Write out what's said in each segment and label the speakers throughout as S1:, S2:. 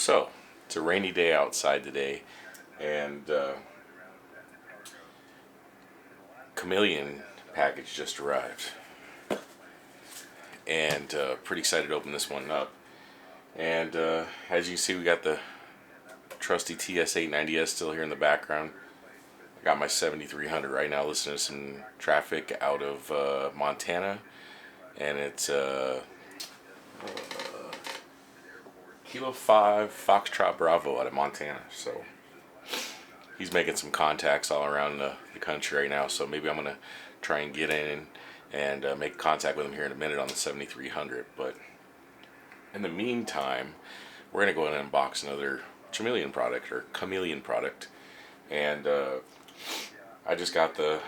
S1: So, it's a rainy day outside today, and Chameleon package just arrived. And pretty excited to open this one up. And as you can see, we got the trusty TS890S still here in the background. I got my 7300 right now, listening to some traffic out of Montana. And it's Kilo 5 Foxtrot Bravo out of Montana. So he's making some contacts all around the country right now. So maybe I'm going to try and get in and make contact with him here in a minute on the 7300. But in the meantime, we're going to go in and unbox another Chameleon product. And I just got the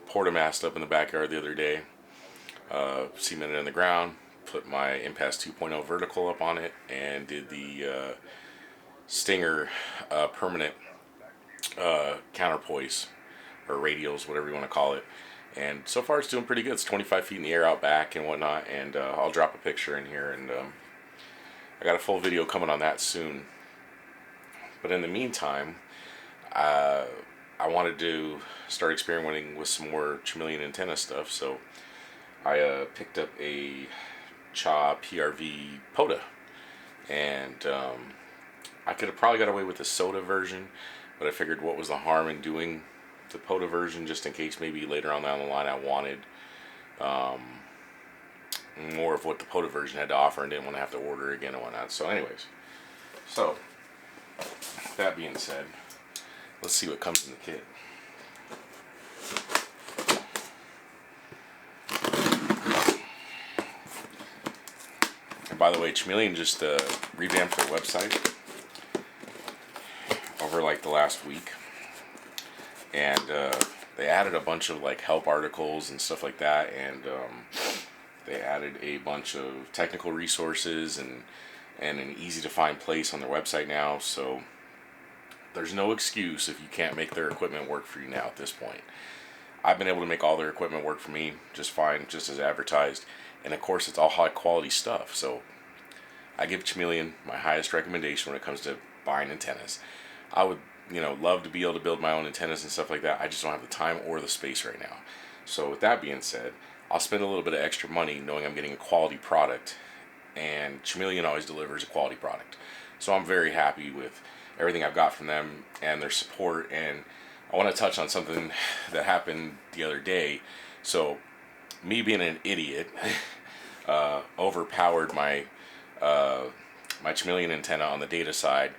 S1: Porta mast up in the backyard the other day, cemented in the ground, put my Impasse 2.0 vertical up on it, and did the Stinger permanent counterpoise, or radials, whatever you want to call it. And so far it's doing pretty good. It's 25 feet in the air out back and whatnot, and I'll drop a picture in here, and I got a full video coming on that soon. But in the meantime, I wanted to start experimenting with some more Chameleon antenna stuff, so I picked up a CHA PRV POTA, and I could have probably got away with the soda version, but I figured what was the harm in doing the POTA version, just in case maybe later on down the line I wanted more of what the POTA version had to offer and didn't want to have to order again and whatnot. So anyways, so that being said, let's see what comes in the kit. And by the way, Chameleon just revamped their website over like the last week, and they added a bunch of like help articles and stuff like that, and they added a bunch of technical resources and an easy to find place on their website now. So there's no excuse if you can't make their equipment work for you now at this point. I've been able to make all their equipment work for me just fine, just as advertised. And of course, it's all high quality stuff. So I give Chameleon my highest recommendation when it comes to buying antennas. I would, love to be able to build my own antennas and stuff like that. I just don't have the time or the space right now. So with that being said, I'll spend a little bit of extra money knowing I'm getting a quality product. And Chameleon always delivers a quality product. So I'm very happy with everything I've got from them and their support. And I want to touch on something that happened the other day. So me being an idiot overpowered my my Chameleon antenna on the data side.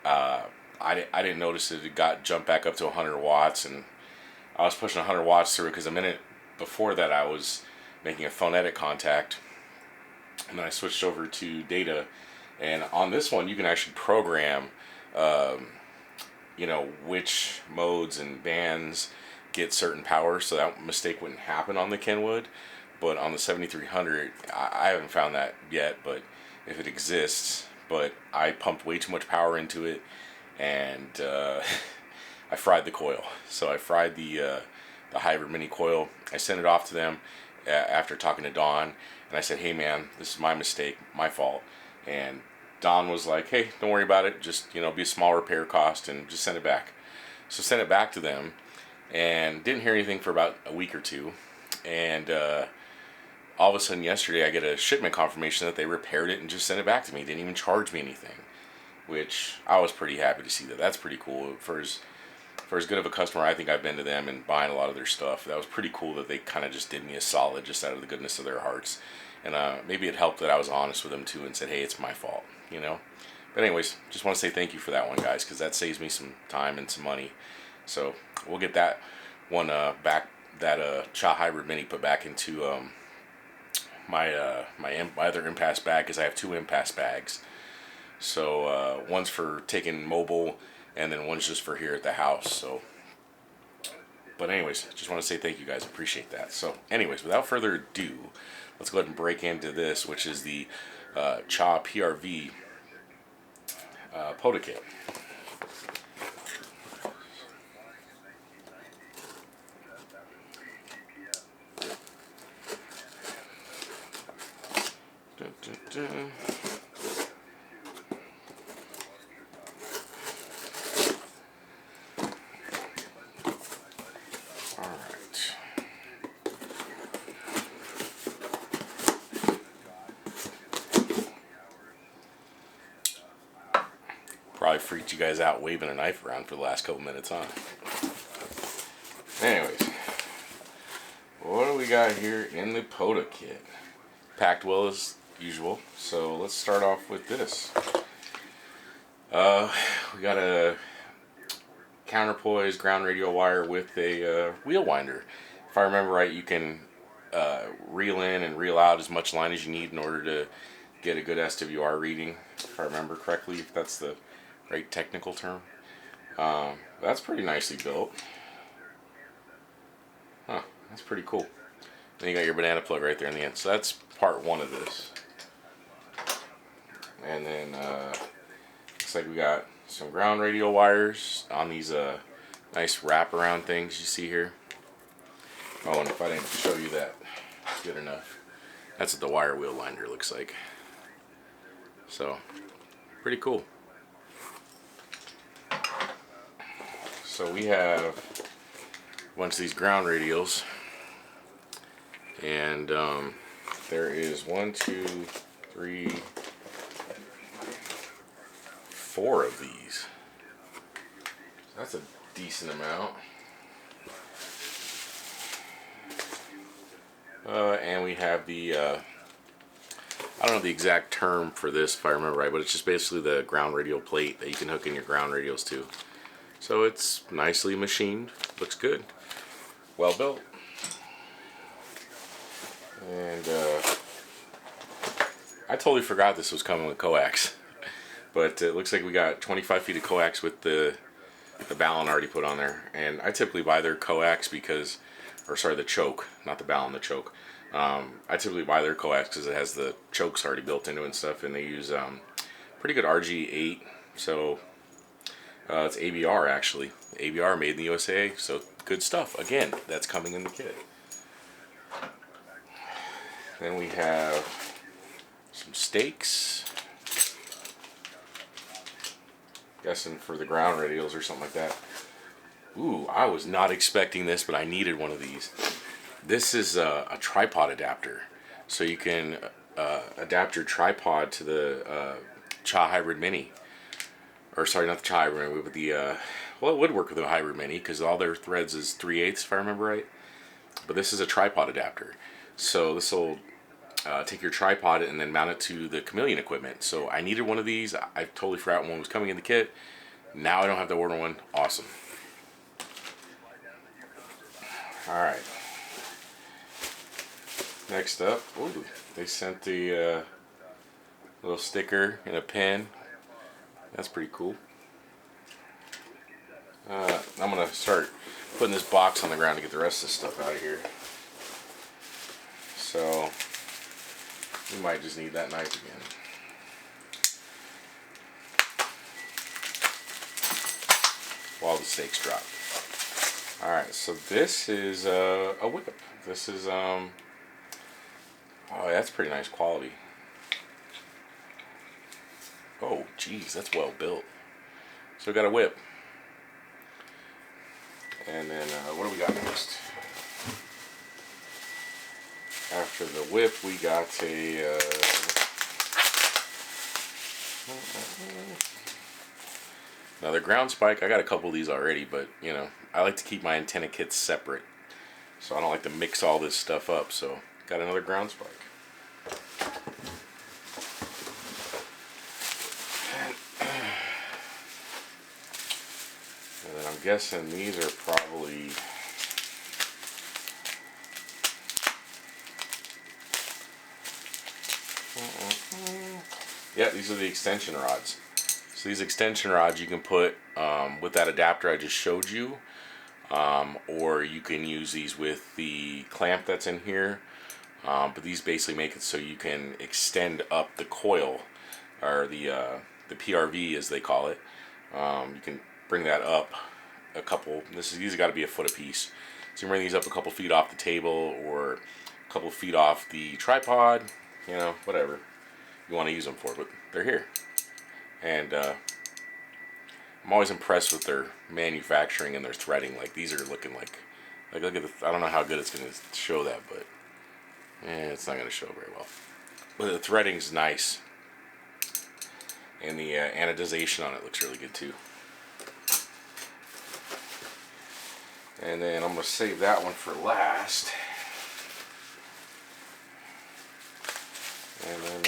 S1: I didn't notice that it got jumped back up to 100 watts, and I was pushing 100 watts through it because a minute before that I was making a phonetic contact, and then I switched over to data. And on this one you can actually program which modes and bands get certain power, so that mistake wouldn't happen on the Kenwood. But on the 7300, I haven't found that yet, but if it exists. But I pumped way too much power into it, and I fried the coil. So I fried the hybrid mini coil. I sent it off to them after talking to Don, and I said, hey man, this is my mistake, my fault. And Don was like, hey, don't worry about it, just be a small repair cost and just send it back. So sent it back to them, and didn't hear anything for about a week or two. And all of a sudden yesterday I get a shipment confirmation that they repaired it and just sent it back to me. Didn't even charge me anything, which I was pretty happy to see that. That's pretty cool. For as good of a customer I think I've been to them and buying a lot of their stuff, that was pretty cool that they kind of just did me a solid just out of the goodness of their hearts. And maybe it helped that I was honest with them too and said, hey, it's my fault, But anyways, just want to say thank you for that one, guys, because that saves me some time and some money. So we'll get that one back, that CHA Hybrid Mini put back into my other Impasse bag, because I have two Impasse bags. So one's for taking mobile, and then one's just for here at the house. So, but anyways, just want to say thank you, guys. Appreciate that. So anyways, without further ado, let's go ahead and break into this, which is the CHA PRV POTA kit. Dun, dun, dun. Probably freaked you guys out waving a knife around for the last couple minutes, huh? Anyways, what do we got here in the POTA kit? Packed well as usual, so let's start off with this. We got a counterpoise ground radio wire with a wheel winder. If I remember right, you can reel in and reel out as much line as you need in order to get a good SWR reading, if I remember correctly, if that's the right technical term. That's pretty nicely built. Huh, that's pretty cool. Then you got your banana plug right there in the end. So that's part one of this. And then looks like we got some ground radio wires on these nice wraparound things you see here. Oh, and if I didn't show you that good enough, that's what the wire wheel winder looks like. So, pretty cool. So we have a bunch of these ground radials, and there is 1, 2, 3, 4 of these. That's a decent amount. And we have the, I don't know the exact term for this if I remember right, but it's just basically the ground radio plate that you can hook in your ground radios to. So it's nicely machined, looks good, well built. And I totally forgot this was coming with coax, but it looks like we got 25 feet of coax with the ballon already put on there. And I typically buy their coax because, or sorry, the choke, not the ballon, the choke. I typically buy their coax because it has the chokes already built into it and stuff, and they use pretty good RG8, so it's ABR actually. ABR made in the USA, so good stuff. Again, that's coming in the kit. Then we have some stakes. Guessing for the ground radials or something like that. Ooh, I was not expecting this, but I needed one of these. This is a tripod adapter. So you can adapt your tripod to the Cha Hybrid Mini. Or sorry, not the Cha Hybrid Mini, but the, well, it would work with a Hybrid Mini because all their threads is 3/8 if I remember right. But this is a tripod adapter. So this will take your tripod and then mount it to the Chameleon equipment. So I needed one of these. I totally forgot one was coming in the kit. Now I don't have to order one. Awesome. Alright. Next up, ooh, they sent the little sticker and a pen. That's pretty cool. I'm going to start putting this box on the ground to get the rest of this stuff out of here. So, we might just need that knife again. While the steaks drop. Alright, so this is a whip. This is, oh, that's pretty nice quality. Oh, geez, that's well built. So we got a whip. And then, what do we got next? After the whip, we got a, another ground spike. I got a couple of these already, but, you know, I like to keep my antenna kits separate. So I don't like to mix all this stuff up, so got another ground spike. And then I'm guessing these are probably yeah, these are the extension rods. So these extension rods you can put with that adapter I just showed you, or you can use these with the clamp that's in here. But these basically make it so you can extend up the coil, or the PRV as they call it. You can bring that up a couple. These have got to be a foot apiece. So you bring these up a couple feet off the table or a couple feet off the tripod. You know, whatever you want to use them for, but they're here. And I'm always impressed with their manufacturing and their threading. Like these are looking like look at the. I don't know how good it's going to show that, but it's not going to show very well. But the threading's nice. And the anodization on it looks really good too. And then I'm going to save that one for last. And then,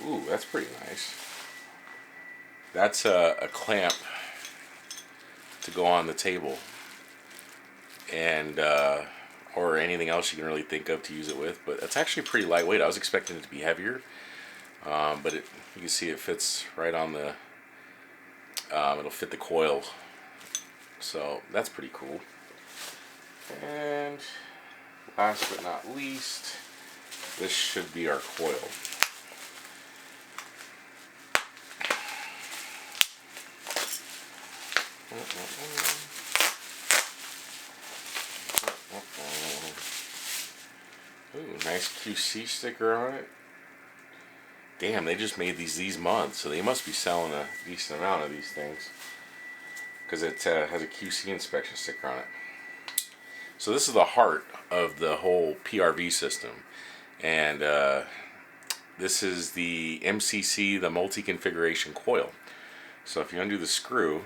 S1: ooh, that's pretty nice. That's a clamp to go on the table, and or anything else you can really think of to use it with. But it's actually pretty lightweight. I was expecting it to be heavier, but you can see it fits right on the. It'll fit the coil, so that's pretty cool. And last but not least, this should be our coil. Ooh, nice QC sticker on it. Damn, they just made these months, so they must be selling a decent amount of these things, because it has a QC inspection sticker on it. So this is the heart of the whole PRV system, and this is the MCC, the multi-configuration coil. So if you undo the screw,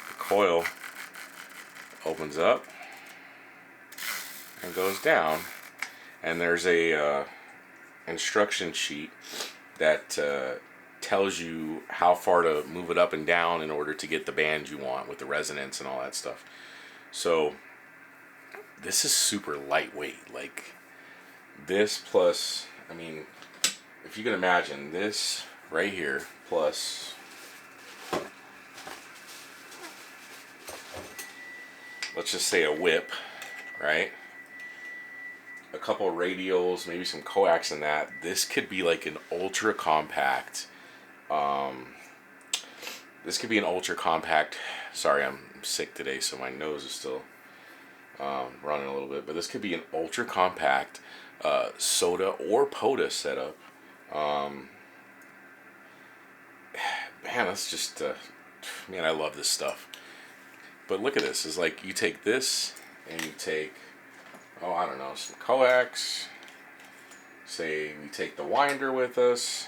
S1: the coil opens up and goes down, and there's a instruction sheet that tells you how far to move it up and down in order to get the band you want with the resonance and all that stuff. So this is super lightweight. Like this plus, I mean, if you can imagine this right here plus, let's just say a whip, right? A couple of radials, maybe some coax in that. This could be like an ultra compact. This could be an ultra compact. Sorry, I'm sick today, so my nose is still running a little bit. But this could be an ultra compact soda or POTA setup. Man, that's just man, I love this stuff. But look at this. It's like you take this and you take, oh, I don't know, some coax. Say we take the winder with us,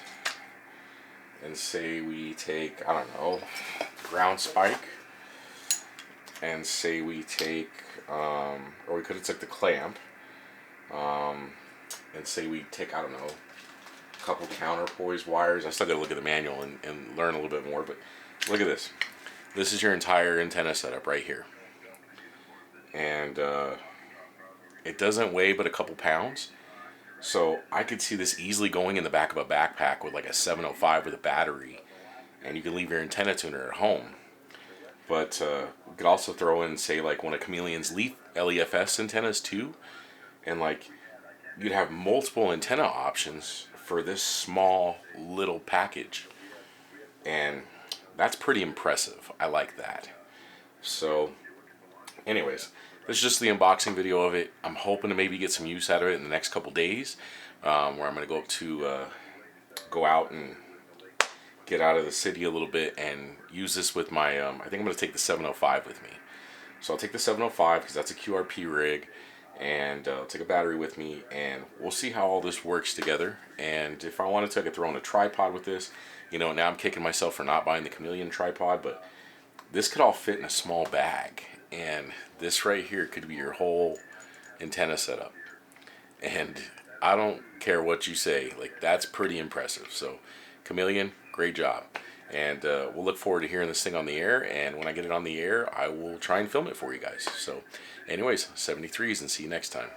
S1: and say we take, I don't know, ground spike, and say we take, or we could have took the clamp, and say we take, I don't know, a couple counterpoise wires. I still gotta look at the manual and learn a little bit more, but look at this. This is your entire antenna setup right here. And it doesn't weigh but a couple pounds, so I could see this easily going in the back of a backpack with like a 705 with a battery, and you can leave your antenna tuner at home. But we could also throw in, say, like one of Chameleon's LEFS antennas too, and like you'd have multiple antenna options for this small little package, and that's pretty impressive. I like that. So anyways, this is just the unboxing video of it. I'm hoping to maybe get some use out of it in the next couple days, where I'm going to go out and get out of the city a little bit and use this with my, I think I'm going to take the 705 with me. So I'll take the 705 because that's a QRP rig, and I'll take a battery with me, and we'll see how all this works together. And if I wanted to, I could throw in a tripod with this. You know, now I'm kicking myself for not buying the Chameleon tripod, but this could all fit in a small bag. And this right here could be your whole antenna setup. And I don't care what you say, like that's pretty impressive. So Chameleon, great job. And we'll look forward to hearing this thing on the air. And when I get it on the air, I will try and film it for you guys. So anyways, 73s, and see you next time.